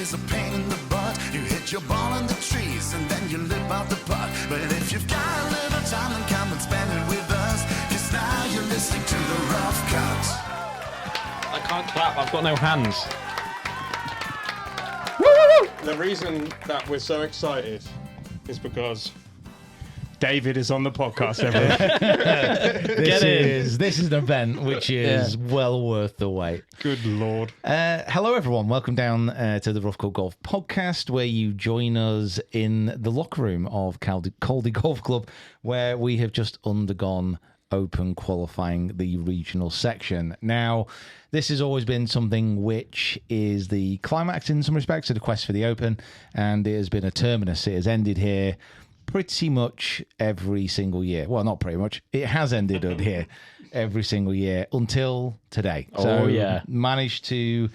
is a pain in the butt. You hit your ball in the trees and then you lip out the putt. But if you've got a little time, then come and spend it with us. 'Cause now you're listening to the Rough Cut. I can't clap. I've got no hands. The reason that we're so excited is because David is on the podcast, everyone. This is an event which is well worth the wait. Good Lord. Hello, everyone. Welcome down to the Rough Cut Golf podcast, where you join us in the locker room of Caldy Golf Club, where we have just undergone open qualifying the regional section. Now, this has always been something which is the climax in some respects of the quest for the Open, and it has been a terminus. It has ended here pretty much every single year. Well, not pretty much. It has ended up here every single year until today. Managed to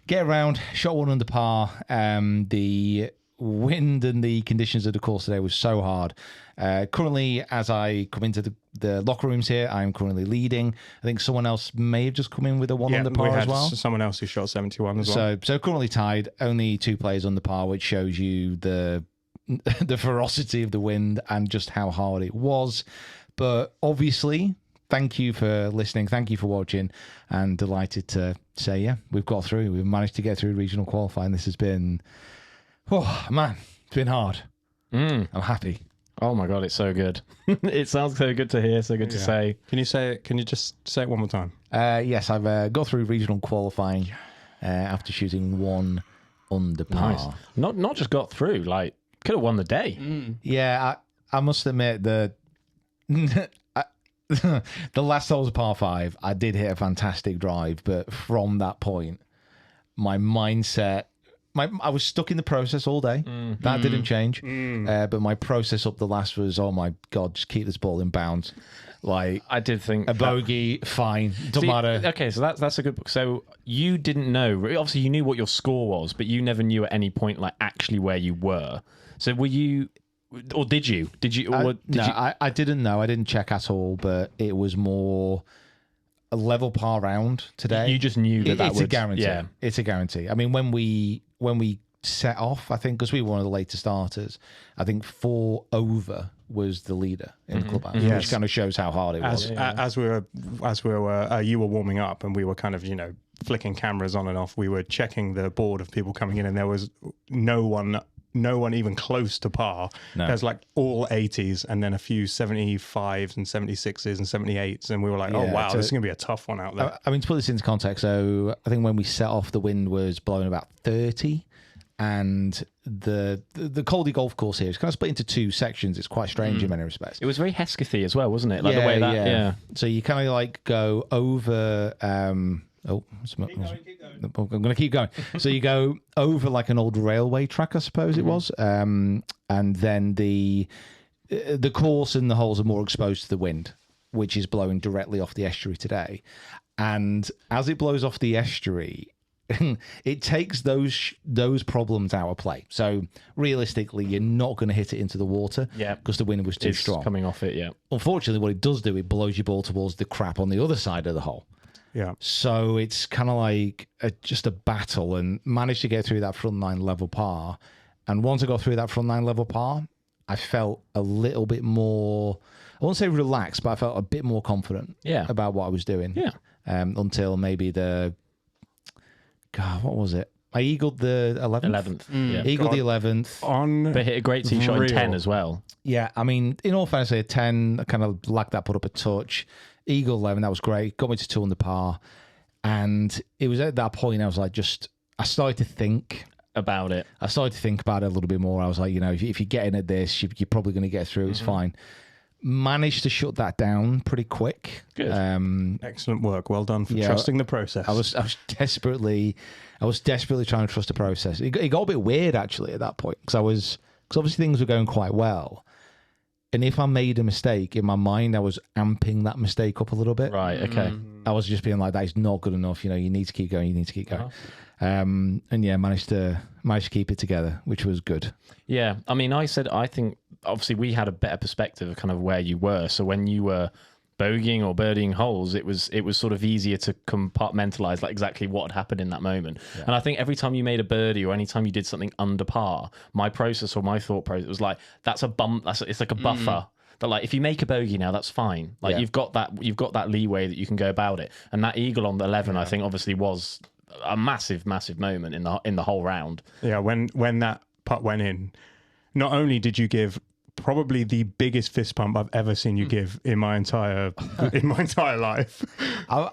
get around, shot one under par. The wind and the conditions of the course today was so hard. Currently, as I come into the locker rooms here, I'm currently leading. I think someone else may have just come in with a one under par as well. Someone else who shot 71 as well. So currently tied, only two players under par, which shows you the ferocity of the wind and just how hard it was. But obviously, thank you for listening. Thank you for watching. And delighted to say, we've got through. We've managed to get through regional qualifying. This has been, it's been hard. I'm happy. Oh my God, it's so good. It sounds so good to hear, so good to say. Can you just say it one more time? Yes, I've got through regional qualifying after shooting one under par. Nice. Not just got through, like, could have won the day. Yeah, I must admit that the last hole was a par 5. I did hit a fantastic drive, but from that point, my mindset, I was stuck in the process all day. That didn't change. But my process up the last was, oh my God, just keep this ball in bounds. Like, I did think a bogey, fine, doesn't matter. Okay, so that's a good book. So you didn't know, obviously you knew what your score was, but you never knew at any point, like, actually where you were. So were you, or did you? I didn't know. I didn't check at all, but it was more a level par round today. You just knew that it's a guarantee. Yeah. It's a guarantee. I mean, when we set off, I think, because we were one of the later starters, I think 4 over was the leader in the clubhouse, which kind of shows how hard it was. As we were, you were warming up, and we were kind of, flicking cameras on and off. We were checking the board of people coming in, and there was no one even close to par. No. There's like all 80s and then a few 75s and 76s and 78s, and we were like, oh wow, this is gonna be a tough one out there. I mean, to put this into context, so I think when we set off, the wind was blowing about 30, and the Caldy golf course here is kind of split into 2 sections. It's quite strange in many respects. It was very Heskethy as well, wasn't it? Like the way that, So you kind of like go over. I'm going to keep going. So you go over like an old railway track, I suppose it was, and then the course and the holes are more exposed to the wind, which is blowing directly off the estuary today. And as it blows off the estuary, it takes those problems out of play. So realistically, you're not going to hit it into the water because the wind was too strong coming off it. Unfortunately, what it does do, it blows your ball towards the crap on the other side of the hole. Yeah. So it's kind of like just a battle, and managed to get through that front 9 level par. And once I got through that front 9 level par, I felt a little bit more, I won't say relaxed, but I felt a bit more confident about what I was doing. Yeah. Until maybe what was it? I eagled the 11th. Eagled the 11th. But hit a great tee shot in 10 as well. Yeah, I mean, in all fairness, a 10, I kind of lacked that, put up a touch. Eagle 11, that was great. Got me to 2 under par. And it was at that point I was like, I started to think about it. I started to think about it a little bit more. I was like, if you're getting at this, you're probably going to get through. It's fine. Managed to shut that down pretty quick. Good. Excellent work. Well done for trusting the process. I was desperately trying to trust the process. It got a bit weird actually at that point because obviously things were going quite well. And if I made a mistake, in my mind, I was amping that mistake up a little bit. Right, okay. I was just being like, that is not good enough. You need to keep going. And managed to keep it together, which was good. Yeah. I mean, I think, obviously, we had a better perspective of kind of where you were. So when you were bogeying or birdieing holes, it was sort of easier to compartmentalize like exactly what had happened in that moment. Yeah. And I think every time you made a birdie or any time you did something under par, my process or my thought process was like, that's a bump. It's like a buffer. That like if you make a bogey now, that's fine. Like you've got that leeway that you can go about it. And that eagle on the 11, I think, obviously was a massive moment in the whole round. Yeah, when that putt went in, not only did you give probably the biggest fist pump I've ever seen you give in my entire life. I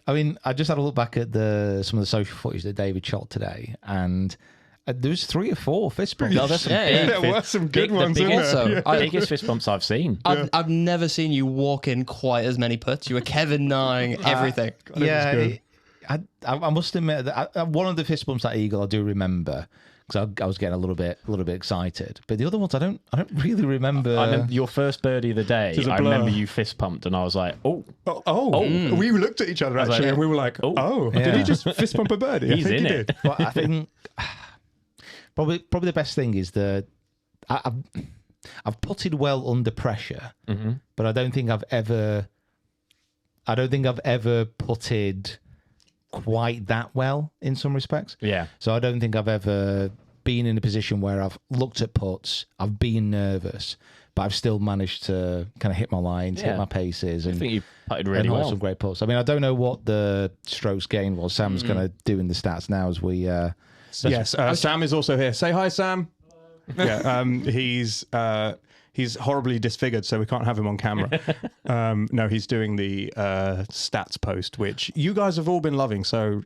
mean, I just had a look back at some of the social footage that David shot today, and there was 3 or 4 fist bumps. Oh, There were some good ones. The biggest, in there. biggest fist bumps I've seen. I've never seen you walk in quite as many putts. You were Kevin Nine everything. I must admit that one of the fist bumps, that eagle, I do remember. Because I was getting a little bit excited, but the other ones I don't really remember. I remember your first birdie of the day. I remember you fist pumped, and I was like, We looked at each other actually, and we were like, did he just fist pump a birdie? He's in it. But I think probably the best thing is that I've putted well under pressure, but I don't think I've ever putted quite that well in some respects. Yeah. So I don't think I've ever been in a position where I've looked at putts, I've been nervous, but I've still managed to kind of hit my lines, hit my paces. And I think you putted really well. Some great putts. I mean, I don't know what the strokes gained was. Sam's going to do in the stats now as we... Yes, Sam is also here. Say hi, Sam. Yeah, he's horribly disfigured, so we can't have him on camera. No, he's doing the stats post, which you guys have all been loving. So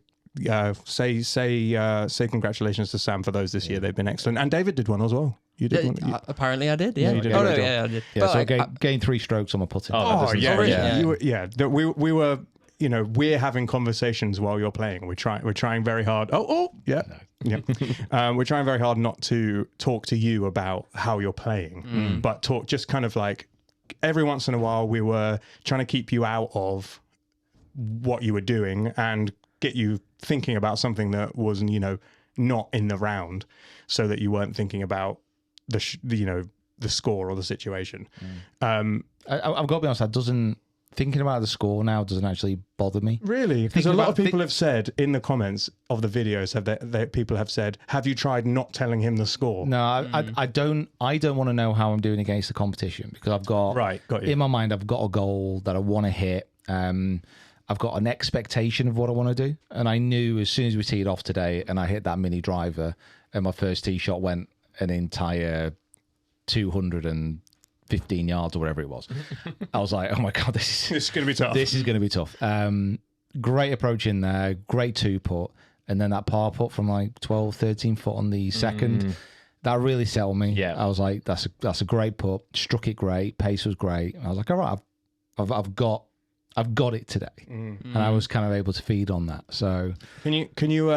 say congratulations to Sam for those this year. They've been excellent, and David did one as well. You did one. Apparently, I did. Yeah. You did I did. Yeah, so I gained 3 strokes on my putting. We were. You know, we're having conversations while you're playing. We're trying very hard. We're trying very hard not to talk to you about how you're playing, but talk just kind of like every once in a while. We were trying to keep you out of what you were doing and get you thinking about something that was, not in the round, so that you weren't thinking about the score or the situation. I've got to be honest. Thinking about the score now doesn't actually bother me. Really? Because a lot of people have said in the comments of the videos, people have said, have you tried not telling him the score? No, I don't want to know how I'm doing against the competition, because I've got you. In my mind, I've got a goal that I want to hit. I've got an expectation of what I want to do. And I knew as soon as we teed off today and I hit that mini driver and my first tee shot went an entire 215 yards or whatever it was, I was like, oh my God, this is going to be tough. This is going to be tough. Great approach in there, great 2-putt. And then that par putt from like 12, 13 foot on the second, that really settled me. Yeah. I was like, that's a great putt. Struck it great. Pace was great. I was like, all right, I've got it today. And I was kind of able to feed on that. So can you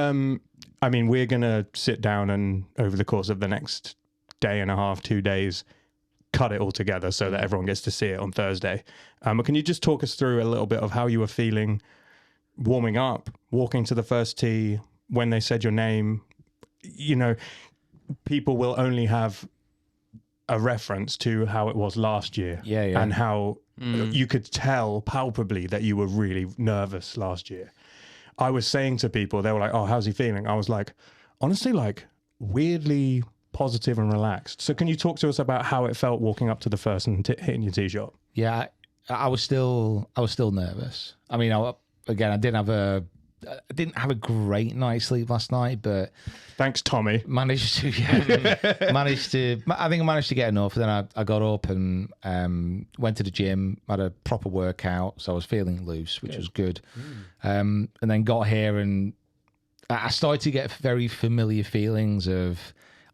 I mean, we're going to sit down and over the course of the next day and a half, 2 days, cut it all together so that everyone gets to see it on Thursday. But can you just talk us through a little bit of how you were feeling warming up, walking to the first tee, when they said your name? People will only have a reference to how it was last year. Yeah. And how you could tell palpably that you were really nervous last year. I was saying to people, they were like, oh, how's he feeling? I was like, honestly, like weirdly positive and relaxed. So can you talk to us about how it felt walking up to the first and hitting your tee shot? Yeah, I was still nervous. I mean, I didn't have a great night's sleep last night, but thanks, Tommy. I think I managed to get enough. Then I got up and went to the gym, had a proper workout, so I was feeling loose, which was good. And then got here and I started to get very familiar feelings of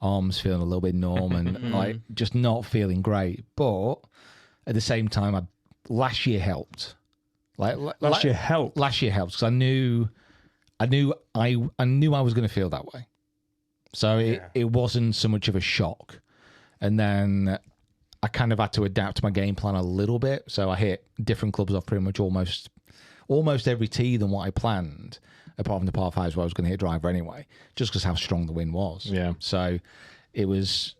arms feeling a little bit numb and like just not feeling great. But at the same time, last year helped. Last year helped because I knew I was going to feel that way. So it wasn't so much of a shock. And then I kind of had to adapt my game plan a little bit. So I hit different clubs off pretty much almost every tee than what I planned, apart from the par 5s where I was going to hit driver anyway, just because how strong the wind was. Yeah. So it was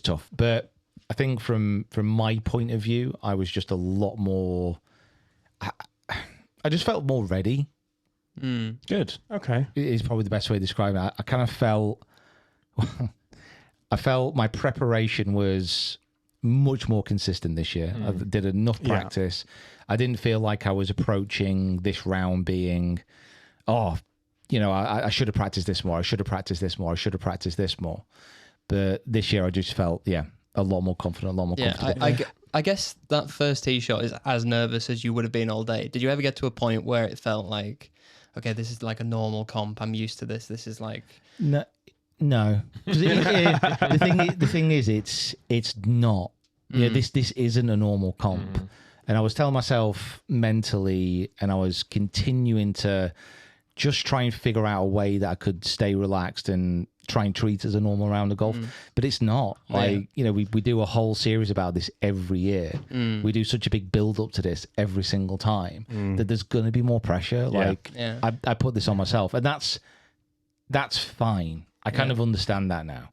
tough. But I think from my point of view, I was just a lot more. I just felt more ready. Good. Okay. Is probably the best way to describe it. I kind of felt. I felt my preparation was much more consistent this year. I did enough practice. I didn't feel like I was approaching this round being, I should have practiced this more. I should have practiced this more. I should have practiced this more. But this year I just felt, a lot more confident, a lot more confident. I guess that first tee shot is as nervous as you would have been all day. Did you ever get to a point where it felt like, okay, this is like a normal comp. I'm used to this. This is like... No. The thing is, it's not. This isn't a normal comp. And I was telling myself mentally, and I was continuing to just try and figure out a way that I could stay relaxed and try and treat it as a normal round of golf. But it's not. We do a whole series about this every year. We do such a big build up to this every single time that there's going to be more pressure. I put this on myself, and that's fine. I kind of understand that now,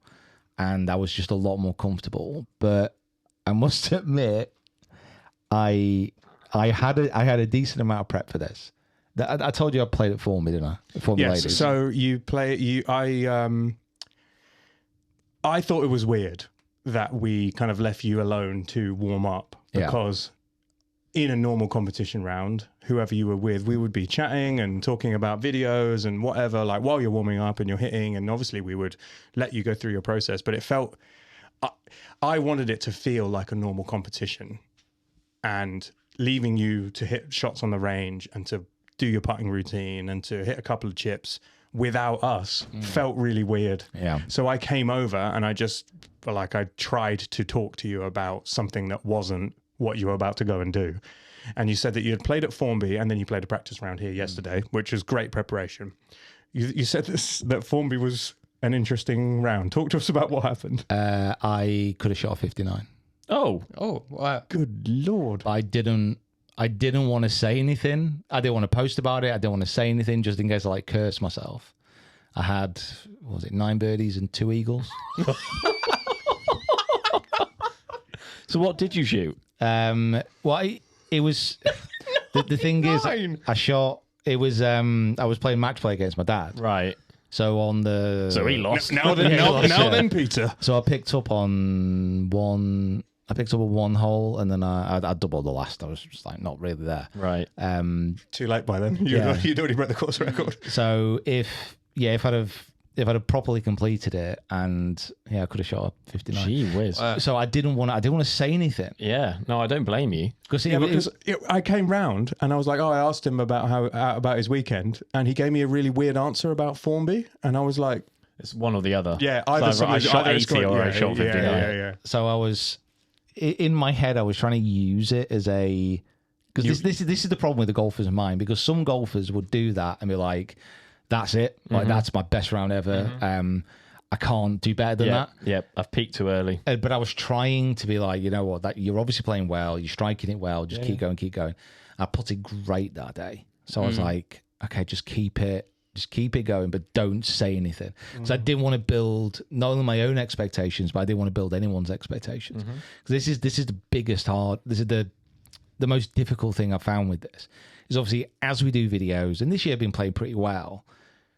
and I was just a lot more comfortable. But I must admit, I had a decent amount of prep for this. I told you I played at Formby, didn't I? Formby Yes. Ladies. So you play. I thought it was weird that we kind of left you alone to warm up because in a normal competition round, whoever you were with, we would be chatting and talking about videos and whatever, like while you're warming up and you're hitting, and obviously we would let you go through your process, but it felt, I wanted it to feel like a normal competition, and leaving you to hit shots on the range and to do your putting routine and to hit a couple of chips without us felt really weird. Yeah. So I came over and I tried to talk to you about something that wasn't what you were about to go and do. And you said that you had played at Formby and then you played a practice round here yesterday, which was great preparation. You said that Formby was an interesting round. Talk to us about what happened. I could have shot a 59. Oh, wow. Good Lord. I didn't want to say anything. I didn't want to post about it. I didn't want to say anything just in case I curse myself. I had, 9 birdies and 2 eagles. so what did you shoot? It was the thing is, I shot. It was I was playing match play against my dad. Right. So on the So he lost. Now then, Peter. So I picked up on one. I picked up a 1 hole, and then I doubled the last. I was just like not really there. Right. Too late by then. You'd already broke the course record. So if I'd have properly completed it, and I could have shot a 59. Gee whiz. So I didn't want to say anything. Yeah. No, I don't blame you. Because I came round and I was like, I asked him about his weekend, and he gave me a really weird answer about Formby, and I was like, It's one or the other. yeah, It's I shot 80 or I shot 59. Yeah. So I was in my head. I was trying to use it as a because this is the problem with the golfers of mine, because some golfers would do that and be like, that's it, like that's my best round ever. I can't do better than that. Yeah, I've peaked too early. But I was trying to be like, you know what, that you're obviously playing well, you're striking it well, just keep going. I putted great that day, so I was like, okay, just keep it going, but don't say anything. So I didn't want to build not only my own expectations, but I didn't want to build anyone's expectations. Because this is the biggest this is the most difficult thing I found with this is obviously as we do videos, and this year I've been playing pretty well,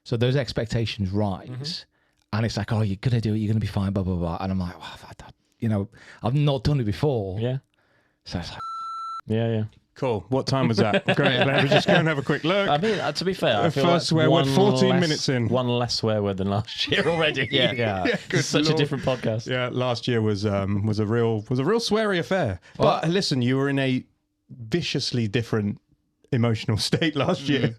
so those expectations rise, and it's like, oh, you're gonna do it, you're gonna be fine, blah blah blah, and I'm like, well, I've not done it before, so it's like, Yeah. Cool. What time was that? Great. Let me just go and have a quick look. I mean, to be fair, I feel First like swear word, 14 minutes in. One less swear word than last year already. yeah. Good It's such Lord. a different podcast. Yeah, last year was a real sweary affair. But listen, you were in a viciously different emotional state last year.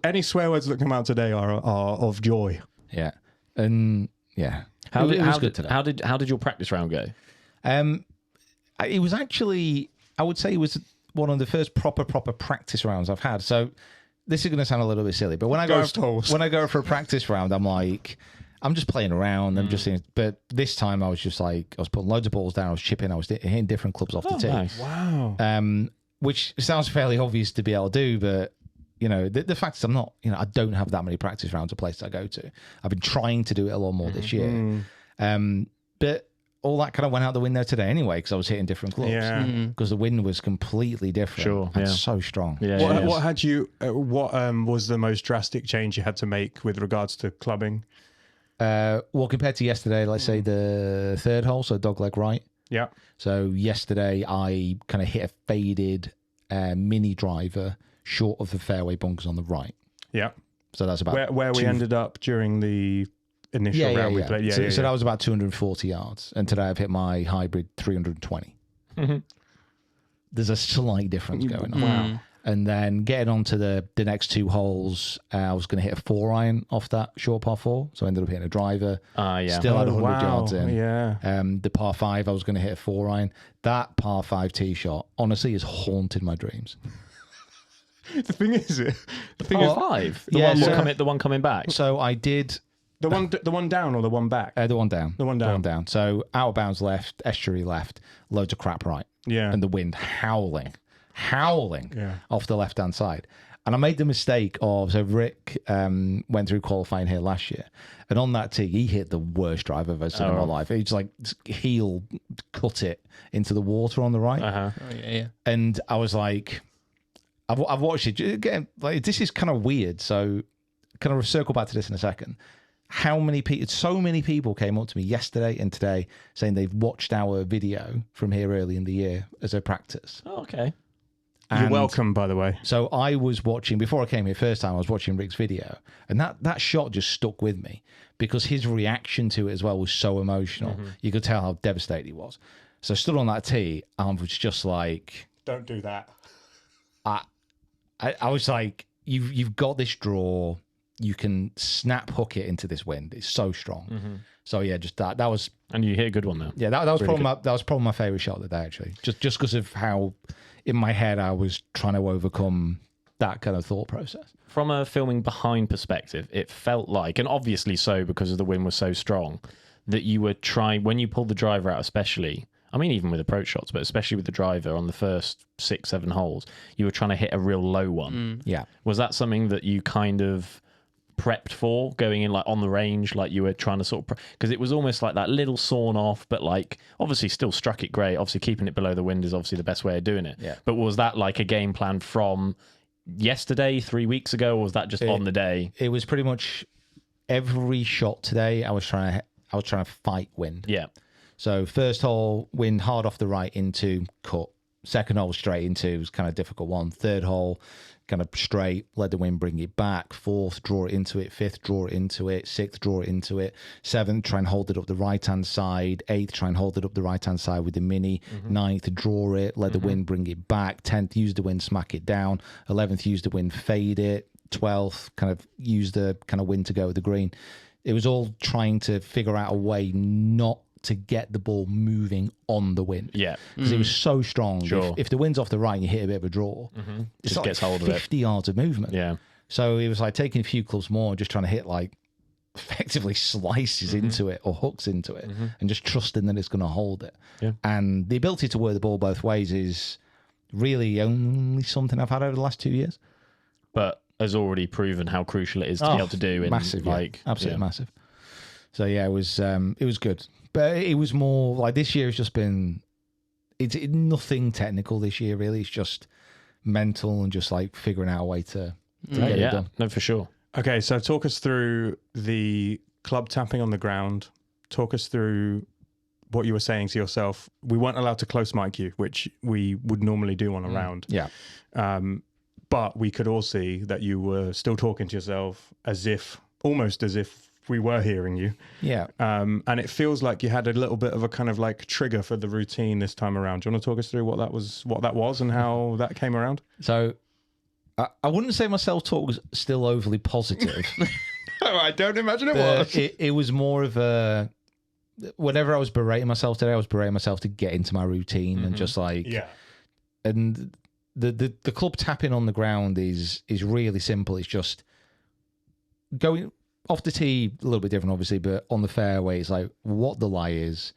Any swear words that come out today are of joy. yeah, and yeah. How it was good today. How did your practice round go? It was actually, I would say, it was one of the first proper practice rounds I've had. So this is going to sound a little bit silly, but when I go for a practice round, I'm like, I'm just playing around. I'm just saying, but this time I was just like, I was putting loads of balls down, I was chipping, I was hitting different clubs off the tee. Nice. Wow. Which sounds fairly obvious to be able to do, but the fact is I'm not, I don't have that many practice rounds of places I go to. I've been trying to do it a lot more this year. But all that kind of went out the window today anyway because I was hitting different clubs. Yeah. Because the wind was completely different. Sure, and yeah. so strong. Yeah, What, it is. what had you? What was the most drastic change you had to make with regards to clubbing? Well, compared to yesterday, let's say the third hole, so dogleg right. Yeah. So yesterday I kind of hit a faded mini driver short of the fairway bunkers on the right. Yeah. So that's about Where we ended up during the initial round we played. Yeah, so that was about 240 yards. And today I've hit my hybrid 320. There's a slight difference going on. Wow. And then getting on to the next two holes, I was going to hit a 4-iron off that short par 4. So I ended up hitting a driver. Yeah. Still had 100 wow. yards in. Yeah. The par 5, I was going to hit a 4-iron. That par 5 tee shot, honestly, has haunted my dreams. The thing is, Par 5? The one coming back? So I did the one down or the one back? the one down. The one down. So out of bounds left, estuary left, loads of crap right. Yeah. And the wind howling Yeah. off the left-hand side. And I made the mistake of, so Rick went through qualifying here last year. And on that tee, he hit the worst drive I've ever seen in my life. He just like heel cut it into the water on the right. Uh-huh. Oh, yeah. And I was like, I've watched it again. Like, this is kind of weird. So, kind of circle back to this in a second. How many people? So many people came up to me yesterday and today saying they've watched our video from here early in the year as a practice. Oh, okay. You're And welcome, by the way. So I was watching before I came here first time. I was watching Rick's video, and that shot just stuck with me because his reaction to it as well was so emotional. You could tell how devastated he was. So I stood on that tee and was just like, Don't do that. I was like, you've got this draw. You can snap hook it into this wind. It's so strong. So yeah, just that was And you hit a good one though. yeah that was Really probably my favorite shot of the day actually. Just because of how in my head I was trying to overcome that kind of thought process. From a filming behind perspective, it felt like, and obviously so because of the wind was so strong, that you were trying, when you pulled the driver out especially, I mean even with approach shots, but especially with the driver on the first 6-7 holes, you were trying to hit a real low one. Yeah. Was that something that you kind of prepped for going in like on the range, like you were trying to sort of, because it was almost like that little sawn off, but like obviously still struck it great. Obviously keeping it below the wind is obviously the best way of doing it. Yeah. But was that like a game plan from yesterday, 3 weeks ago, or was that just on the day? It was pretty much every shot today. I was trying to fight wind. Yeah. So first hole, wind hard off the right into cut. Second hole straight into was kind of difficult one. Third hole, kind of straight, let the wind bring it back. Fourth, draw it into it. Fifth, draw it into it. Sixth, draw it into it. Seventh, try and hold it up the right-hand side. Eighth, try and hold it up the right-hand side with the mini. Ninth, draw it, let the wind bring it back. 10th, use the wind, smack it down. 11th, use the wind, fade it. 12th, kind of use the kind of wind to go with the green. It was all trying to figure out a way not to get the ball moving on the wind. Yeah. Because it was so strong. Sure. If the wind's off the right and you hit a bit of a draw, it's Just like gets hold of it. 50 yards of movement. Yeah. So it was like taking a few clubs more and just trying to hit like effectively slices into it or hooks into it and just trusting that it's going to hold it. Yeah. And the ability to work the ball both ways is really only something I've had over the last 2 years. But has already proven how crucial it is to be able to do in massive, like absolutely massive. So yeah, it was good, but it was more like this year has just been it's nothing technical this year really. It's just mental and just like figuring out a way to get it done. No, for sure. Okay, so talk us through the club tapping on the ground. Talk us through what you were saying to yourself. We weren't allowed to close mic you, which we would normally do on a round. Yeah. But we could all see that you were still talking to yourself almost as if we were hearing you. Yeah. And it feels like you had a little bit of a kind of like trigger for the routine this time around. Do you want to talk us through what that was and how that came around? So I wouldn't say my self-talk was still overly positive. Oh, I don't imagine it but was. it was more of a whenever I was berating myself today, I was berating myself to get into my routine and just like Yeah. and the club tapping on the ground is really simple. It's just going off the tee, a little bit different, obviously, but on the fairway, it's like what the lie is,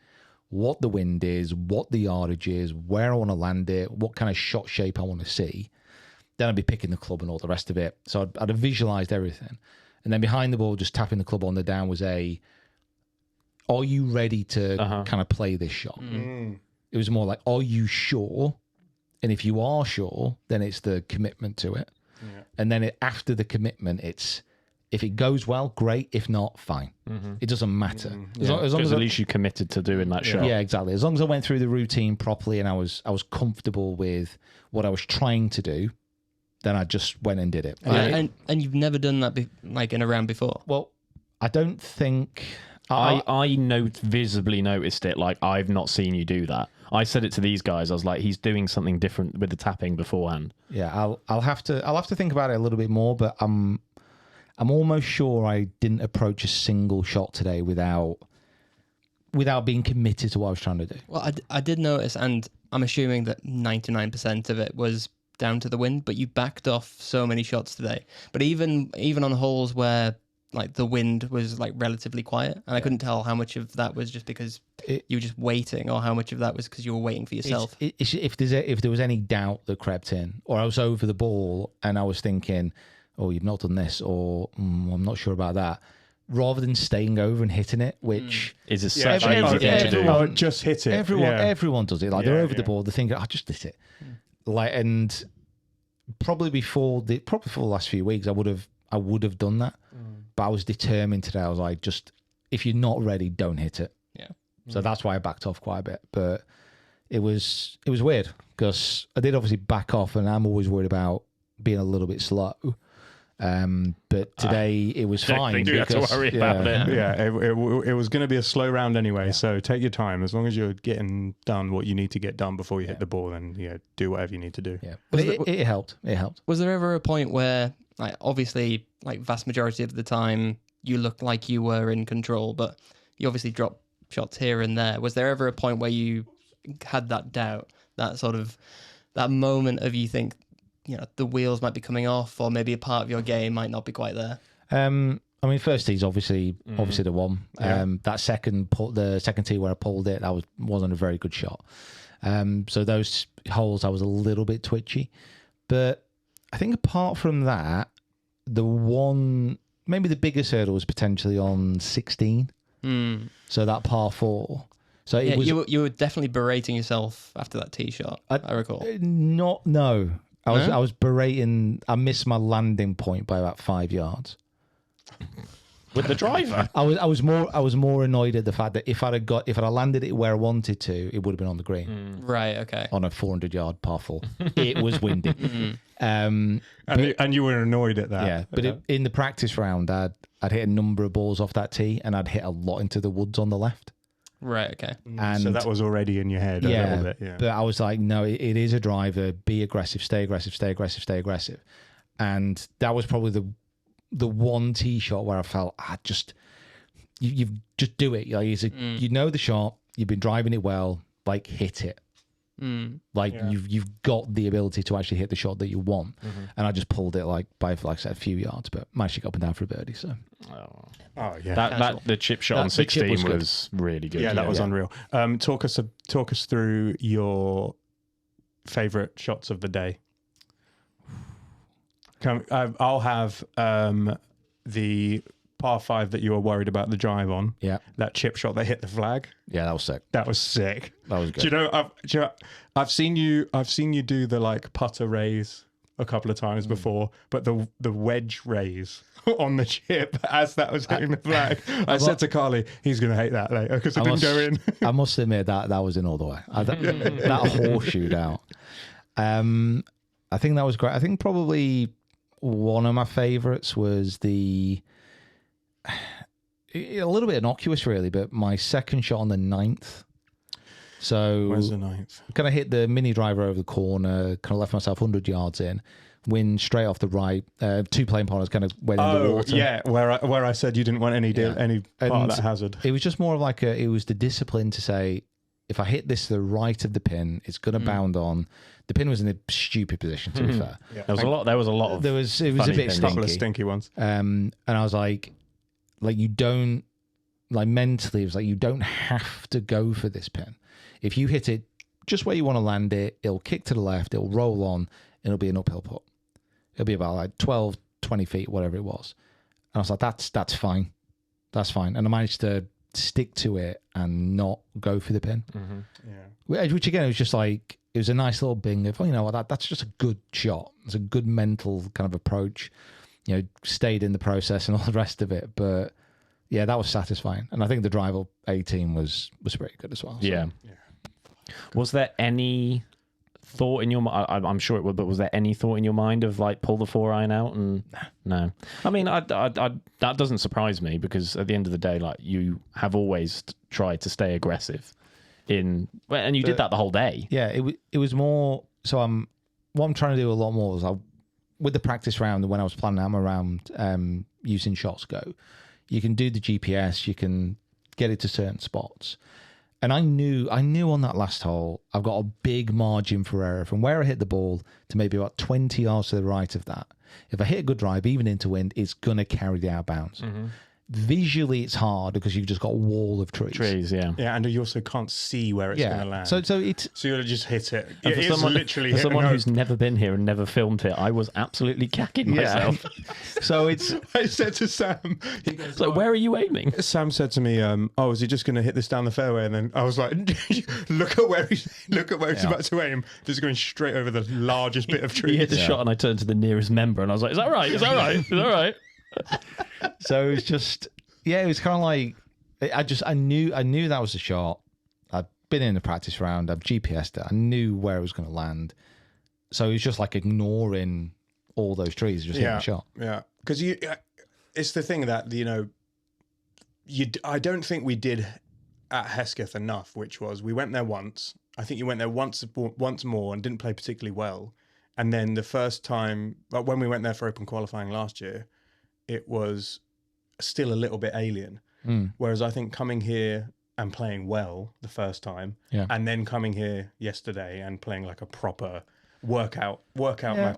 what the wind is, what the yardage is, where I want to land it, what kind of shot shape I want to see. Then I'd be picking the club and all the rest of it. So I'd have visualized everything. And then behind the ball, just tapping the club on the down was are you ready to kind of play this shot? It was more like, are you sure? And if you are sure, then it's the commitment to it. And then after the commitment, it's, if it goes well, great. If not, fine. It doesn't matter. As long Because as at least you committed to doing that shot. yeah, exactly. As long as I went through the routine properly and I was comfortable with what I was trying to do, then I just went and did it. And you've never done that like in a round before. Well, I don't think I visibly noticed it. Like, I've not seen you do that. I said it to these guys. I was like, he's doing something different with the tapping beforehand. Yeah, I'll have to think about it a little bit more, but I'm almost sure I didn't approach a single shot today without being committed to what I was trying to do. Well, I did notice, and I'm assuming that 99% of it was down to the wind, but you backed off so many shots today. But even on holes where like the wind was like relatively quiet, and I couldn't tell how much of that was just because you were just waiting, or how much of that was because you were waiting for yourself. If there was any doubt that crept in, or I was over the ball and I was thinking, oh, you've not done this, or I'm not sure about that, rather than staying over and hitting it, which is such every- an easy thing to do. Oh, just hit it. everyone does it. Like, they're over the yeah. ball, they think, I just hit it. Like, and probably before the last few weeks, I would have done that, but I was determined today. I was like, just, if you're not ready, don't hit it. Yeah. So that's why I backed off quite a bit. But it was weird because I did obviously back off, and I'm always worried about being a little bit slow. But today it was Don't fine. think you have to because, worry about it. Yeah, it was going to be a slow round anyway, so take your time. As long as you're getting done what you need to get done before you hit the ball, then do whatever you need to do. Yeah, but it helped. It helped. Was there ever a point where, like, obviously, like, vast majority of the time you looked like you were in control, but you obviously dropped shots here and there. Was there ever a point where you had that doubt, that moment of, you think, the wheels might be coming off, or maybe a part of your game might not be quite there? I mean, first tee's obviously the one. That the second tee where I pulled it, that wasn't a very good shot. So those holes I was a little bit twitchy, but I think apart from that, maybe the biggest hurdle was potentially on 16. So that par 4. So it was. You were definitely berating yourself after that tee shot. I recall. No. I was berating. I missed my landing point by about 5 yards. With the driver. I was more annoyed at the fact that if I'd landed it where I wanted to, it would have been on the green. Right. Okay. On a 400-yard par 4. It was windy. And you were annoyed at that. Yeah, but in the practice round, I'd hit a number of balls off that tee, and I'd hit a lot into the woods on the left. Right. Okay. And so that was already in your head a little bit. Yeah. But I was like, no, it is a driver. Be aggressive. Stay aggressive. Stay aggressive. Stay aggressive. And that was probably the one tee shot where I felt, you just do it. Like, you know the shot. You've been driving it well. Like, hit it. Like, you've got the ability to actually hit the shot that you want. And I just pulled it by, like I said, a few yards, but managed to get up and down for a birdie. So. Oh yeah. That the chip shot on 16 was really good. Yeah, that was unreal. Talk us through your favorite shots of the day. I'll have the par 5 that you were worried about the drive on. Yeah. That chip shot that hit the flag. Yeah, that was sick. That was sick. That was good. Do you know, I've seen you do the like putter raise a couple of times before, but the wedge raise on the chip as that was hitting the flag, I said to Carly, he's going to hate that later because it didn't go in. I must admit that was in all the way. That horseshoe out. I think that was great. I think probably one of my favorites was a little bit innocuous really, but my second shot on the 9th. So Where's the 9th? Kind of hit the mini driver over the corner, kind of left myself 100 yards in, wind straight off the right, 2 playing partners kind of went in the water. Yeah, where I said you didn't want any part of that hazard. It was just more of like it was the discipline to say, if I hit this to the right of the pin, it's going to bound on. The pin was in a stupid position, to be fair. Yeah. There was a lot of it was a bit Couple of stinky. stinky ones. And I was like you don't, like, mentally, it was like, you don't have to go for this pin. If you hit it just where you want to land it, it'll kick to the left, it'll roll on, and it'll be an uphill putt. It'll be about like 12, 20 feet, whatever it was. And I was like, that's fine. That's fine. And I managed to stick to it and not go for the pin. Yeah. Which again, it was just like, it was a nice little bing of, that's just a good shot. It's a good mental kind of approach. Stayed in the process and all the rest of it. But yeah, that was satisfying. And I think the drive up 18 was pretty good as well. So. Yeah. Was there any thought in your mind? I'm sure it would, but was there any thought in your mind of like pull the 4-iron out? And no. I mean, I that doesn't surprise me, because at the end of the day, like, you have always tried to stay aggressive and you did that the whole day. Yeah, it was more. So what I'm trying to do a lot more is with the practice round, when I was planning out my round, using shots go, you can do the GPS, you can get it to certain spots. And I knew on that last hole, I've got a big margin for error from where I hit the ball to maybe about 20 yards to the right of that. If I hit a good drive, even into wind, it's going to carry the out bounce. Visually, it's hard because you've just got a wall of trees. Yeah. Yeah, and you also can't see where it's going to land. So it's So you'll just hit it. And It's literally for hit someone a note. who's never been here and never filmed it, I was absolutely cacking myself. so it's I said to Sam, he goes, So where are you aiming? Sam said to me, is he just going to hit this down the fairway? And then I was like, look at where he's about to aim. This is going straight over the largest bit of He tree. hit the shot and I turned to the nearest member and I was like, is that right? Is that right? Is that right? so it was just it was kind of like I knew that was the shot. I'd been in the practice round. I've GPSed it. I knew where it was going to land. So it was just like ignoring all those trees, just hitting the shot. Yeah, because it's the thing that I don't think we did at Hesketh enough, which was we went there once. I think you went there once more and didn't play particularly well. And then the first time, when we went there for open qualifying last year, it was still a little bit alien. Whereas I think coming here and playing well the first time, and then coming here yesterday and playing like a proper workout. Yeah.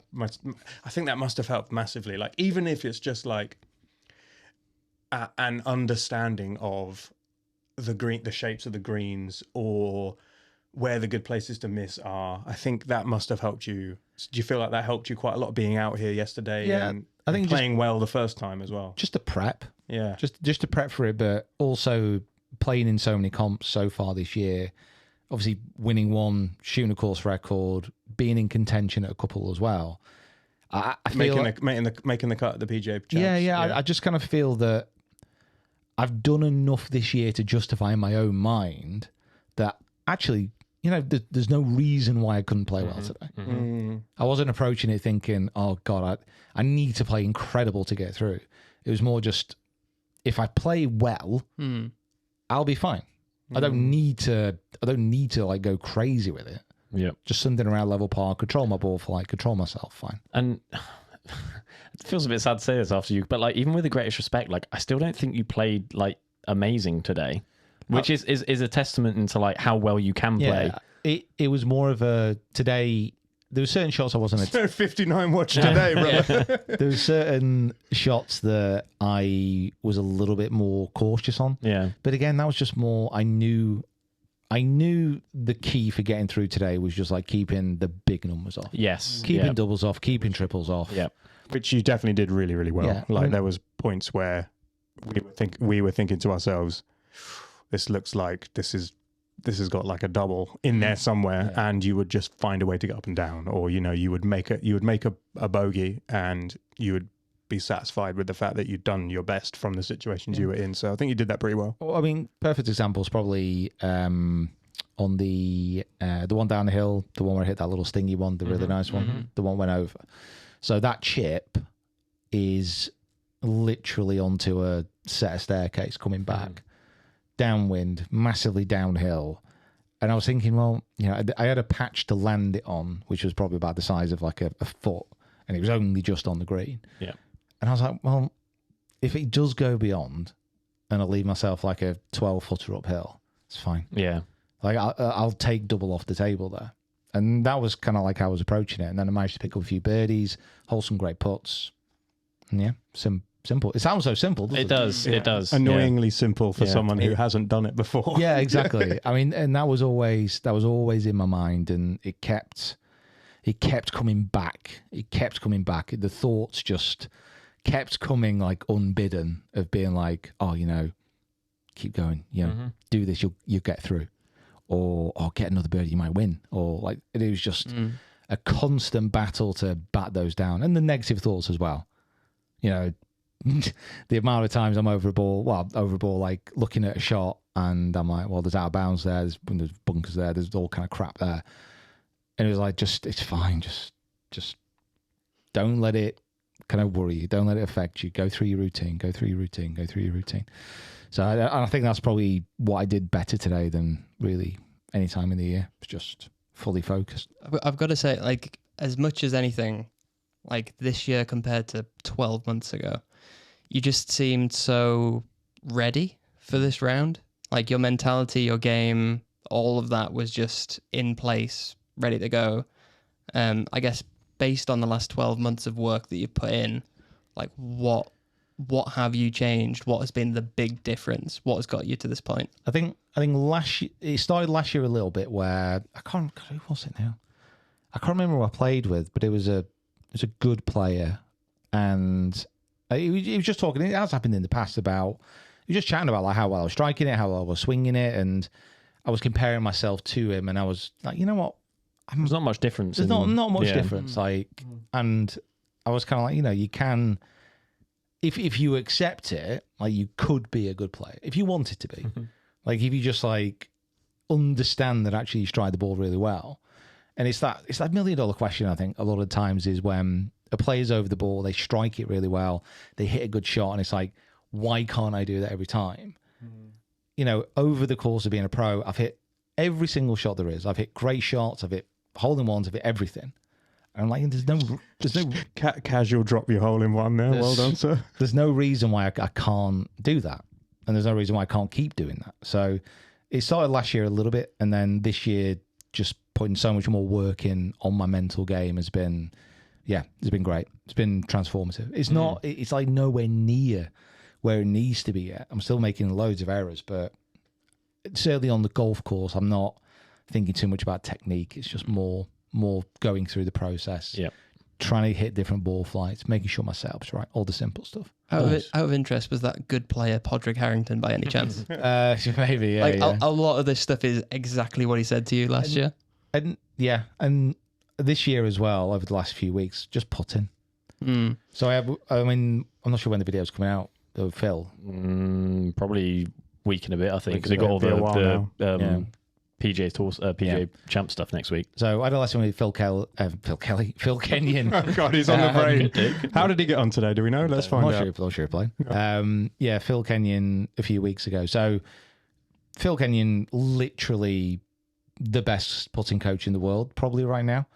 I think that must have helped massively. Like, even if it's just like an understanding of the shapes of the greens or where the good places to miss are, I think that must have helped you. Do you feel like that helped you quite a lot being out here yesterday? Yeah, and I think playing well the first time as well. Just to prep. Yeah, Just to prep for it, but also playing in so many comps so far this year. Obviously, winning one, shooting a course record, being in contention at a couple as well. I feel making the cut at the PGA Champs. Yeah. I just kind of feel that I've done enough this year to justify in my own mind that actually, there's no reason why I couldn't play well today. I wasn't approaching it thinking, oh God, I need to play incredible to get through. It was more just, if I play well, I'll be fine. I don't need to like go crazy with it. Yeah. Just something around level par, control my ball flight, control myself, fine. And it feels a bit sad to say this after you, but like, even with the greatest respect, like, I still don't think you played like amazing today, which is a testament into like how well you can play. It was more of a today. There were certain shots I wasn't. 59 watch today, brother. There were certain shots that I was a little bit more cautious on. Yeah. But again, that was just more. I knew the key for getting through today was just like keeping the big numbers off. Yes. Keeping doubles off, keeping triples off. Yeah. Which you definitely did really, really well. Yeah, Like, there was points where we were thinking to ourselves, this looks like this has got like a double in there somewhere, and you would just find a way to get up and down, or you would make a bogey, and you would be satisfied with the fact that you'd done your best from the situations you were in. So I think you did that pretty well. Well, I mean, perfect example is probably on the one down the hill, the one where I hit that little stingy one, the really nice one, the one went over. So that chip is literally onto a set of staircase coming back, downwind, massively downhill. And I was thinking, well, I had a patch to land it on, which was probably about the size of like a foot, and it was only just on the green. Yeah. And I was like, well, if it does go beyond and I leave myself like a 12-footer uphill, it's fine. Yeah. Like I'll take double off the table there. And that was kind of like how I was approaching it. And then I managed to pick up a few birdies, hold some great putts. And yeah, simple. It sounds so simple, doesn't it? It does. It does. Annoyingly simple for someone who hasn't done it before. Yeah, exactly. I mean, and that was always in my mind, and it kept coming back. It kept coming back. The thoughts just kept coming like unbidden of being like, oh, keep going. You know, do this, you'll get through, or get another birdie, you might win, or like it was just a constant battle to bat those down, and the negative thoughts as well. You know, the amount of times I'm over a ball, like looking at a shot, and I'm like, well, there's out of bounds there, there's bunkers there, there's all kind of crap there, and it was like, it's fine, just don't let it kind of worry you, don't let it affect you. Go through your routine. So I think that's probably what I did better today than really any time in the year. It's just fully focused. I've got to say, like, as much as anything, like this year compared to 12 months ago, you just seemed so ready for this round. Like your mentality, your game, all of that was just in place, ready to go. I guess based on the last 12 months of work that you've put in, like what have you changed? What has been the big difference? What has got you to this point? I think last year, it started last year a little bit where who was it now? I can't remember who I played with, but it was a good player, and he was just talking. It has happened in the past about he was just chatting about like how well I was striking it, how well I was swinging it, and I was comparing myself to him, and I was like, you know what? There's not much difference. There's not much difference. Like, and I was kind of like, you know, you can, if you accept it, like you could be a good player if you wanted to be. Like if you just like understand that actually you strike the ball really well, and it's that $1 million question. I think a lot of times is when a player's over the ball, they strike it really well, they hit a good shot, and it's like, why can't I do that every time? You know, over the course of being a pro, I've hit every single shot there is. I've hit great shots. I've hit hole-in-ones. I've hit everything. And I'm like, there's no Casual drop your hole in one there. Well done, sir. There's no reason why I can't do that. And there's no reason why I can't keep doing that. So it started last year a little bit. And then this year, just putting so much more work in on my mental game has been, it's been great. It's been transformative. It's not, it's like nowhere near where it needs to be yet. I'm still making loads of errors, but certainly on the golf course, I'm not thinking too much about technique. It's just more going through the process, trying to hit different ball flights, making sure my setup's right, all the simple stuff. Out of interest, was that good player Podrick Harrington by any chance? Maybe, yeah. Like a lot of this stuff is exactly what he said to you last year. And this year as well, over the last few weeks, just putting. So I'm not sure when the video's coming out. Phil, probably week and a bit, I think, because we got all the PGA Tours, PGA Champ stuff next week. So I had a lesson with Phil Kenyon. Oh God, he's on the brain. How did he get on today? Do we know? Let's find out. Not sure he played. Phil Kenyon a few weeks ago. So Phil Kenyon, literally the best putting coach in the world, probably right now.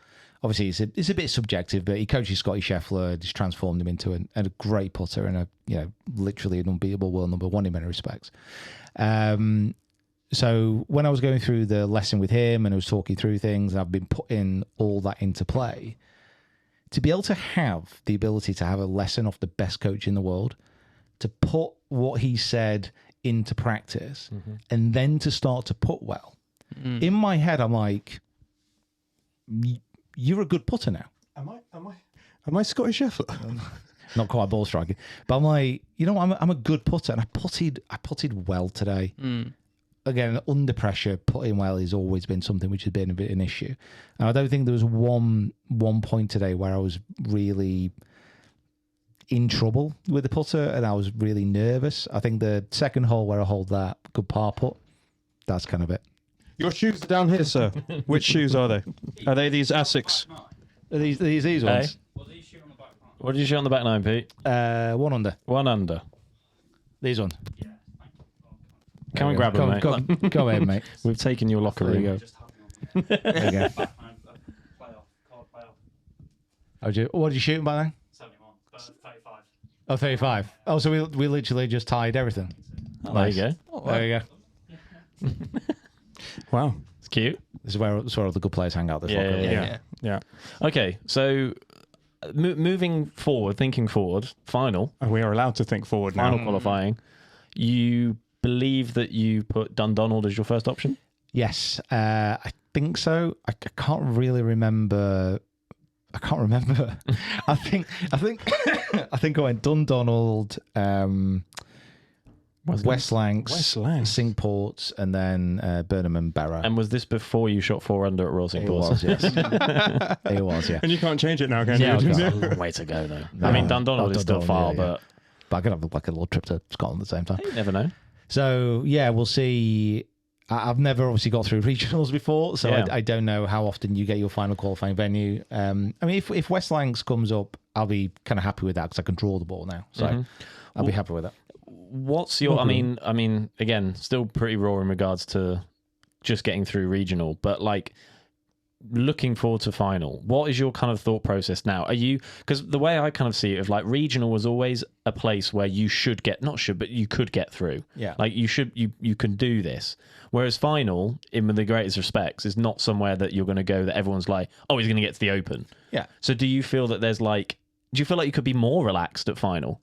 Obviously, it's a bit subjective, but he coaches Scotty Scheffler, just transformed him into a great putter and literally an unbeatable world number one in many respects. So when I was going through the lesson with him and I was talking through things, and I've been putting all that into play, to be able to have the ability to have a lesson off the best coach in the world, to put what he said into practice, and then to start to put well. In my head, I'm like, you're a good putter now. Am I Scottish Scheffler? Not quite ball striking, but I'm like, I'm a good putter, and I putted well today. Again, under pressure, putting well has always been something which has been a bit an issue. And I don't think there was one point today where I was really in trouble with the putter and I was really nervous. I think the second hole where I hold that good par putt, that's kind of it. Your shoes are down here, sir. Which shoes are they? Are they these Asics? Are these ones? What did you shoot on the back nine, Pete? 1 under. 1 under. These ones. Come and grab them, mate. Go ahead, mate. We've taken your locker room. There you go. What did you shoot by then? 71, but 35. Oh, 35. Oh, so we literally just tied everything. Oh, nice. There you go. Oh, there you go. Wow. It's cute. This is where all the good players hang out. This locker room. Yeah. Okay, so moving forward, thinking forward, final. And we are allowed to think forward now. Final qualifying. You believe that you put Dundonald as your first option? Yes, I think so. I can't really remember. I think I went Dundonald, West Lancs, West Lancs. Singports, and then Burnham and Barrow. And was this before you shot 4 under at Royal St. It Paul's? was, yes. It was, yeah. And you can't change it now, can Yeah, you? okay. A long way to go, though. I mean, Dundonald is still far, but I could have like a little trip to Scotland at the same time. you never know. So yeah, we'll see. I've never obviously got through regionals before, so Yeah. I don't know how often you get your final qualifying venue. I mean, if West Lancs comes up, I'll be kind of happy with that because I can draw the ball now, so I'll be happy with that. What's your? I mean, again, still pretty raw in regards to just getting through regional, but like looking forward to final. What is your kind of thought process now? Are you, because the way I kind of see it, of like regional was always a place where you should get, not should, but you could get through. Yeah. Like you can do this. Whereas final, in the greatest respects, is not somewhere that you're going to go that everyone's like, oh, he's going to get to the open. Yeah. So do you feel that there's like, do you feel like you could be more relaxed at final?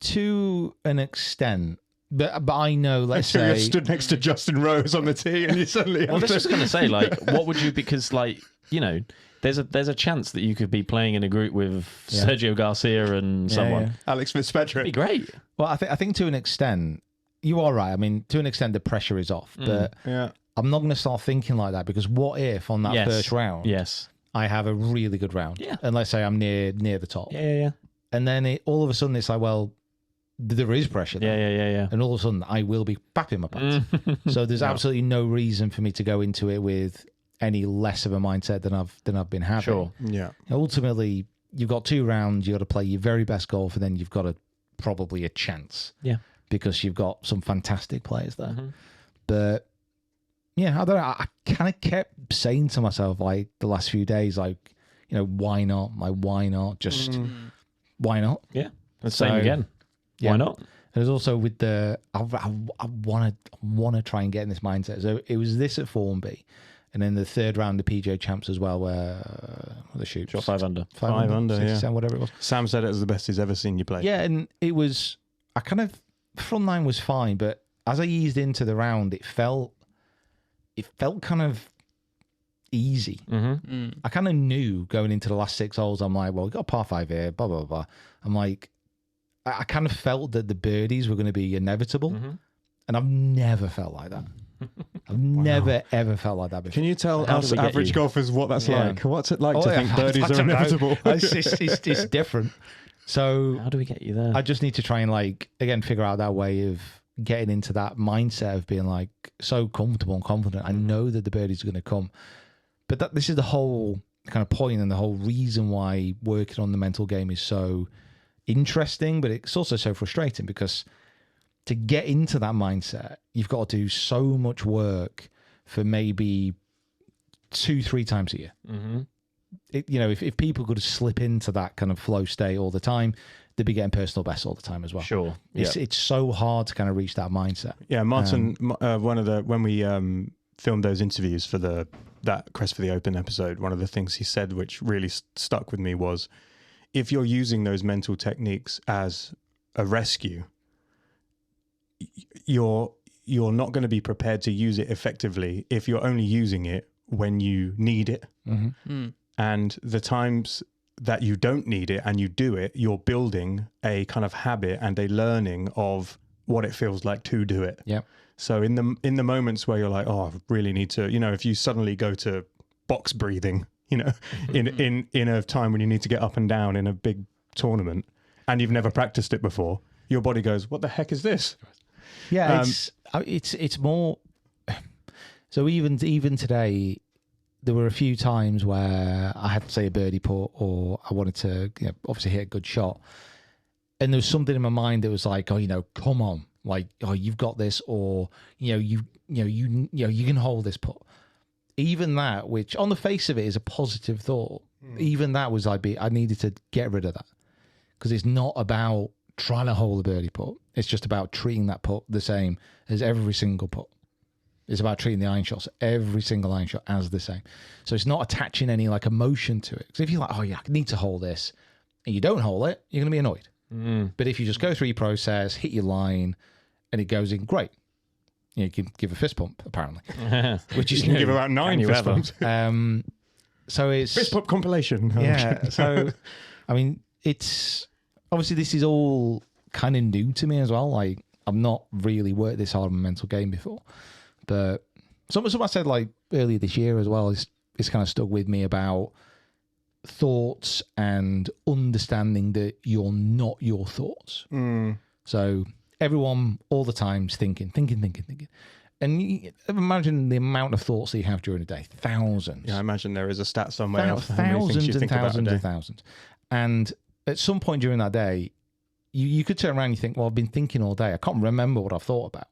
To an extent, but I know, let's So you're say, stood next to Justin Rose on the tee, and you suddenly. Well, that's just going to say, like, what would you? Because, like, you know, there's a chance that you could be playing in a group with Sergio Garcia and someone. yeah. Alex Fitzpatrick. It'd be great. well, I think to an extent, you are right. I mean, to an extent, the pressure is off, but Yeah. I'm not going to start thinking like that because what if on that Yes. first round, Yes. I have a really good round, Yeah. and let's say I'm near the top, Yeah. and then all of a sudden it's like, well, there is pressure there. Yeah. And all of a sudden, I will be bapping my pants. So there's absolutely no reason for me to go into it with any less of a mindset than I've been having. Sure. Yeah. Ultimately, you've got 2 rounds. You got to play your very best golf, and then you've got probably a chance. Yeah. Because you've got some fantastic players there. But yeah, I don't know. I kind of kept saying to myself like the last few days, like, you know, why not? Like, why not? Just why not? Yeah. The same So- again. Yeah. Why not? There's also with the I want to try and get in this mindset. So it was this at Formby, and then the third round of PGA Champs as well, where the shoot Shot 5 under. 5 under, 67, whatever it was. Sam said it was the best he's ever seen you play. Yeah, and it was. I kind of front nine was fine, but as I eased into the round, it felt kind of easy. I kind of knew going into the last 6 holes. I'm like, well, we got a par 5 here, blah blah blah. I'm like, I kind of felt that the birdies were going to be inevitable, and I've never felt like that. I've never ever felt like that before. Can you tell How us do we get average you? golfers what that's Yeah. like? What's it like Oh, to yeah, think birdies I are don't know. inevitable? It's different. So How do we get you there? I just need to try and like again figure out that way of getting into that mindset of being like so comfortable and confident. I know that the birdies are going to come, but this is the whole kind of point and the whole reason why working on the mental game is so interesting, but it's also so frustrating because to get into that mindset, you've got to do so much work for maybe 2-3 times a year. You know, if people could slip into that kind of flow state all the time, they'd be getting personal bests all the time as well. Sure. It's so hard to kind of reach that mindset. Yeah, Martin. When we filmed those interviews for that Crest for the Open episode, one of the things he said, which really stuck with me, was if you're using those mental techniques as a rescue, you're not going to be prepared to use it effectively if you're only using it when you need it. And the times that you don't need it and you do it, you're building a kind of habit and a learning of what it feels like to do it. Yeah. So in the moments where you're like, oh, I really need to, you know, if you suddenly go to box breathing, you know, in a time when you need to get up and down in a big tournament and you've never practiced it before, your body goes, what the heck is this? Yeah, it's more. So even today, there were a few times where I had to say a birdie putt, or I wanted to, you know, obviously hit a good shot, and there was something in my mind that was like, oh, you know, come on, like, oh, you've got this, or you can hold this putt. Even that, which on the face of it is a positive thought, even that was I needed to get rid of that because it's not about trying to hold a birdie putt. It's just about treating that putt the same as every single putt. It's about treating the iron shots, every single iron shot, as the same. So it's not attaching any like emotion to it. Because if you're like, oh yeah, I need to hold this, and you don't hold it, you're going to be annoyed. But if you just go through your process, hit your line, and it goes in, great. You can give a fist pump, apparently. Which is You can give about 9 fist ever? bumps. So it's Fist pump compilation. yeah. So I mean, it's obviously this is all kind of new to me as well. Like I've not really worked this hard on a mental game before. But something I said like earlier this year as well is kind of stuck with me about thoughts and understanding that you're not your thoughts. So everyone all the time is thinking. And imagine the amount of thoughts that you have during a day. Thousands. Yeah, I imagine there is a stat somewhere of how many things Thousands you and think about a thousands day. and thousands. And at some point during that day, you could turn around and you think, well, I've been thinking all day. I can't remember what I've thought about.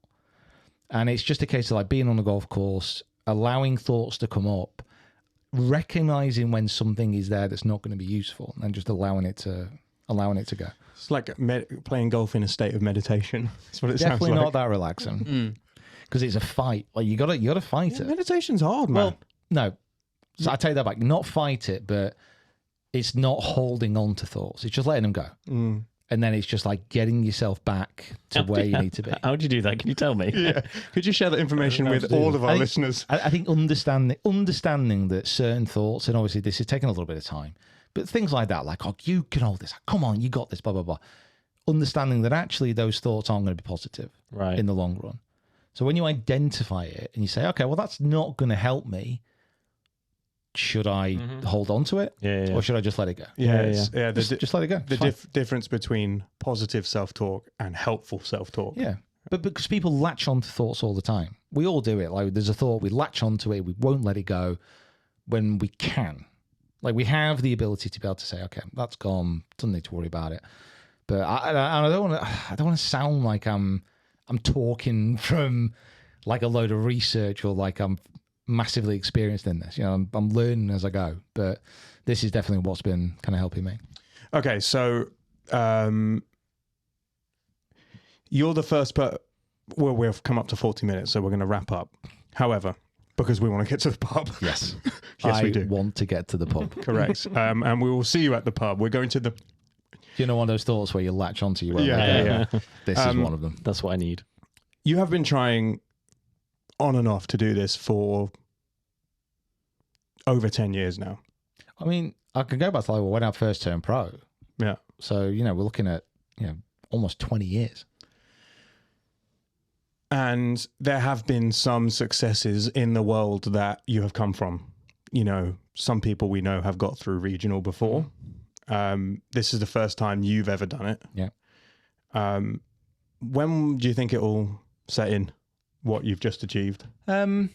And it's just a case of like being on a golf course, allowing thoughts to come up, recognizing when something is there that's not going to be useful, and just allowing it to go. It's like playing golf in a state of meditation. That's what it Definitely sounds like. not that relaxing because it's a fight. Like you gotta fight it. Meditation's hard, man. Well, no. So I take that back. Not fight it, but it's not holding on to thoughts. It's just letting them go. And then it's just like getting yourself back to where you need to be. How do you do that? Can you tell me? yeah. Could you share that information with all of our listeners? I think understanding that certain thoughts, and obviously this is taking a little bit of time, but things like that, like, oh, you can hold this. Come on, you got this, blah, blah, blah. Understanding that actually those thoughts aren't going to be positive in the long run. So when you identify it and you say, okay, well, that's not going to help me, should I hold on to it? Yeah. Or should I just let it go? Just let it go. The difference between positive self-talk and helpful self-talk. Yeah. But because people latch on to thoughts all the time. We all do it. Like there's a thought, we latch onto it, we won't let it go when we can. Like we have the ability to be able to say, okay, that's gone, don't need to worry about it. But I don't want to sound like I'm talking from like a load of research or like I'm massively experienced in this. You know, I'm learning as I go, but this is definitely what's been kind of helping me. Okay, so you're the first well, we've come up to 40 minutes, so we're going to wrap up. However, because we want to get to the pub. Yes. Yes, we do. I want to get to the pub. Correct. And we will see you at the pub. We're going to the... You know, one of those thoughts where you latch onto you. Yeah. This is one of them. That's what I need. You have been trying on and off to do this for over 10 years now. I mean, I can go back to like when I first turned pro. Yeah. So, you know, we're looking at, you know, almost 20 years. And there have been some successes in the world that you have come from. You know, some people we know have got through regional before. This is the first time you've ever done it. Yeah. When do you think it will set in, what you've just achieved? I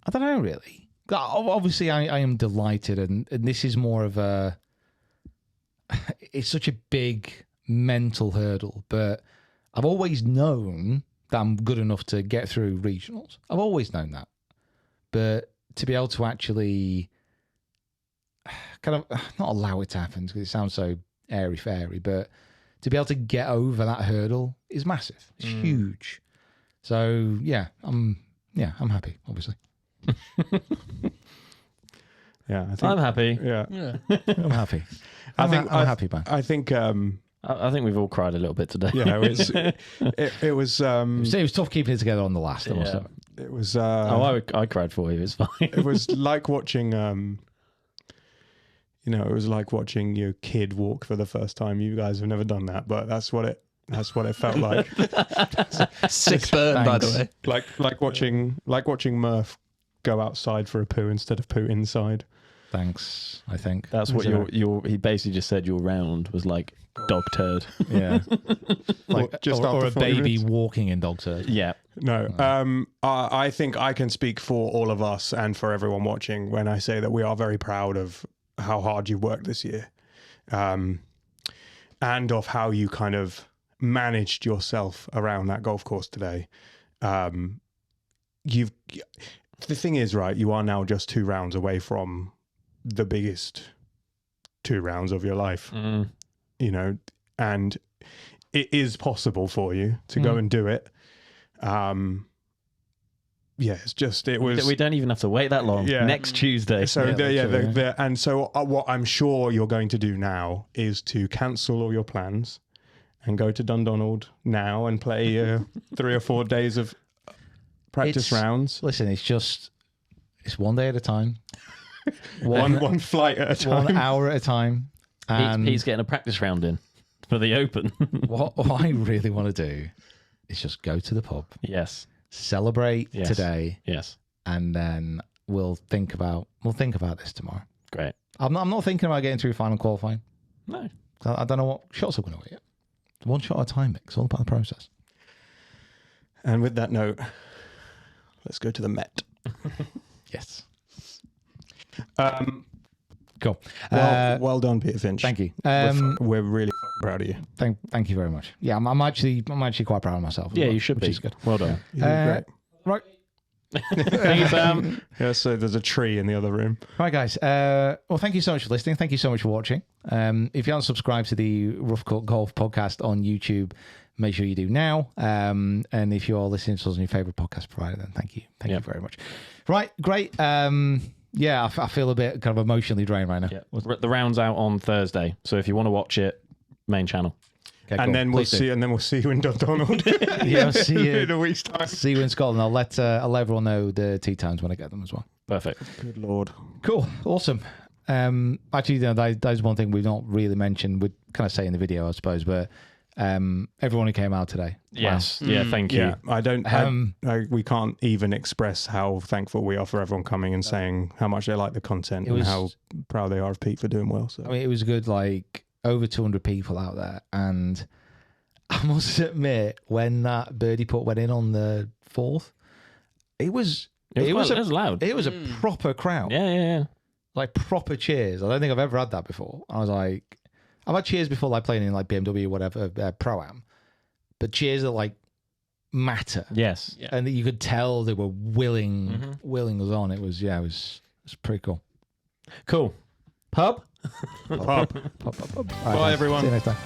don't know, really. Obviously, I am delighted, and this is more of a... It's such a big mental hurdle, but I've always known that I'm good enough to get through regionals. I've always known that. But to be able to actually kind of not allow it to happen, because it sounds so airy-fairy, but to be able to get over that hurdle is massive. It's huge. So, I'm happy, obviously. Yeah, I think, I'm happy. Yeah, I'm happy. I'm happy, man. I think I think we've all cried a little bit today. yeah, it was So it was tough keeping it together on the last. Yeah. it was I cried for you. It's fine. it was like watching you know, it was like watching your kid walk for the first time. You guys have never done that, but that's what it felt like. Sick burn, by the way. like watching Murph go outside for a poo instead of poo inside. Thanks, I think. That's what he basically just said your round was like dog turd. Yeah. Like, just or after a 40 baby minutes. walking in dog turd. Yeah. No, I think I can speak for all of us and for everyone watching when I say that we are very proud of how hard you worked this year, and of how you kind of managed yourself around that golf course today. The thing is, right, you are now just 2 rounds away from the biggest 2 rounds of your life, you know, and it is possible for you to go and do it. Yeah, it's just, it was... We don't even have to wait that long. Yeah. Next Tuesday. So, and so what I'm sure you're going to do now is to cancel all your plans and go to Dundonald now and play 3 or 4 days of practice rounds. Listen, it's one day at a time. One flight at a time. 1 hour at a time. And Pete's getting a practice round in. for the Open. what I really want to do is just go to the pub, Yes. celebrate Yes. today, Yes. and then we'll think about this tomorrow. Great. I'm not thinking about getting through final qualifying. No. I don't know what shots I'm going to win yet. One shot at a time, Mick. It's all about the process. And with that note, let's go to the Met. Yes. Um, Cool. well done, Peter Finch. Thank you. We're really proud of you. Thank you very much. Yeah, I'm actually quite proud of myself. Yeah, you should which be. is good. Well done. You did great. Right. Thank you, Sam. Yeah, so there's a tree in the other room. Right, guys. Well, thank you so much for listening. Thank you so much for watching. If you haven't subscribed to the Rough Cut Golf podcast on YouTube, make sure you do now. And if you are listening to us on your favorite podcast provider, then thank you. Thank you very much. Right, great. Yeah, I feel a bit kind of emotionally drained right now. Yeah. The round's out on Thursday, so if you want to watch it, main channel. Okay, And cool. then we'll Please do. see. And then we'll see you in Dundonald. Yeah, I'll see you in a week's time. See you in Scotland. I'll let everyone know the tea times when I get them as well. Perfect. Good Lord. Cool, awesome. Actually, you know, that is one thing we've not really mentioned. We'd kind of say in the video, I suppose, but everyone who came out today. Yes. Yeah, thank you. Yeah, we can't even express how thankful we are for everyone coming and saying how much they like the content and how proud they are of Pete for doing well. So I mean, it was good, like over 200 people out there. And I must admit, when that birdie putt went in on the 4th, it was loud. It was a proper crowd. Yeah. Like proper cheers. I don't think I've ever had that before. I was like, I've had cheers before, like playing in like BMW or whatever, Pro-Am. But cheers that like matter. Yes. Yeah. And that you could tell they were willing us on. It was pretty cool. Cool. Pub? pub. Pop. All right, Bye, guys. everyone. See you next time.